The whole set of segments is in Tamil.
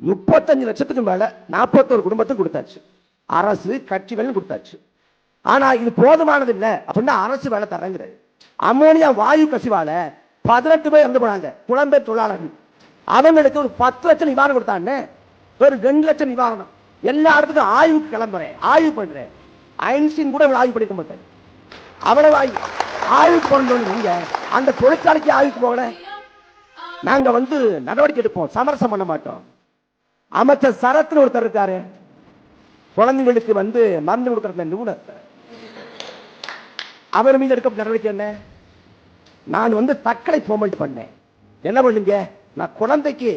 35 லட்சத்துக்கு மேல 41 குடும்பத்துக்கு கொடுத்தாச்சு. அரசு கட்சிகள் கொடுத்தாச்சு. ஆனா இது போதுமானது இல்லை அப்படின்னா அரசு வேலை தரங்கிறது. அமோனியா வாயு கசிவால 18 பேர் இறந்து போனாங்க, புலம்பெயர் தொழிலாளர்கள். அவங்களுக்கு ஒரு 10 லட்சம் நிவாரணம் கொடுத்தாங்க, ஒரு 2 லட்சம் நிவாரணம். எல்லா இடத்துக்கும் ஆய்வுக்கு கிளம்புறேன், ஆய்வு பண்றேன். ஐன்ஸ்டீன் கூட ஆய்வு பண்ணிக்க மாட்டேன், அவ்வளவு ஆய்வுக்கு போனோம். நீங்க அந்த தொழிற்சாலைக்கு ஆய்வுக்கு போகல, நாங்க நடவடிக்கை எடுப்போம், சமரசம் பண்ண மாட்டோம். அமைச்சர் சரத்னு ஒருத்தர் இருக்காரு, குழந்தைங்களுக்கு மருந்து கொடுக்கற நிபுணர், அவர் மீது எடுக்க நடவடிக்கை என்ன? நான் தக்கலை ப்ரோமோட் பண்ணேன். என்ன பண்ணுங்க, நான் குழந்தைக்கு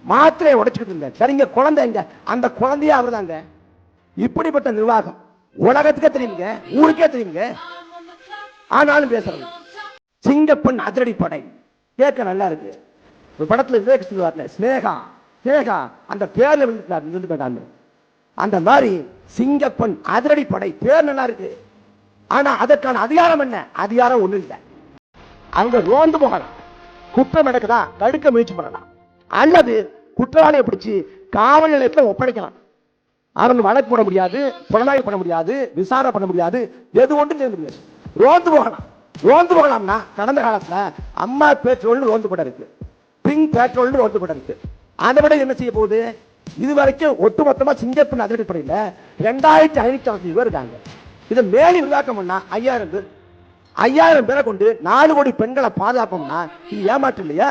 மாத்திரையை உடைச்சுக்கிட்டு இருந்தேன். சரிங்க, குழந்தைங்க, அந்த குழந்தைய அவர் தாங்க. இப்படிப்பட்ட நிர்வாகம் உலகத்துக்கே தெரியுங்க, ஊருக்கே தெரியுங்க. ஆனாலும் பேசுறது சிங்கப்பெண் அதிரடிப்படை கேட்க நல்லா இருக்கு. ஒரு படத்துல விவேக் சொல்லுவார்ல, ஸ்னேகா ஸ்னேகா, அந்த பேர்ல விழுந்து அந்த மாதிரி சிங்கப்பெண் அதிரடிப்படை பேர் நல்லா இருக்கு. ஆனா அதற்கான அதிகாரம் என்ன? அதிகாரம் ஒண்ணு இல்லை. அங்க ரோந்து போகலாம், குற்றம் நடக்குதா தடுக்க முயற்சி பண்ணலாம், அல்லது குற்றவாளியை பிடிச்சு காவல் நிலையத்தில் ஒப்படைக்கலாம். அவங்க வழக்கு போட முடியாது, புலனாய்வு பண்ண முடியாது, விசாரணை பண்ண முடியாது, எது ஒன்றும் செய்ய முடியாது. ரோந்து போகலாம். ரோந்து போகலாம்னா கடந்த காலத்துல அம்மா பெட்ரோல் ரோந்து படம் இருக்கு, பிங்க் பெட்ரோல் ரோந்து படம் இருக்கு. அதை விட என்ன செய்ய போகுது? இதுவரைக்கும் ஒட்டுமொத்தமா சிங்கப்பெண் அதிரடிப்படையில் 2560 பேர் இருக்காங்க. இதை மேலும் விரிவாக்கம் பண்ணா 5000 பேர். 5000 பேரை கொண்டு 4 கோடி பெண்களை பாதுகாப்போம்னா இது ஏமாற்று இல்லையா?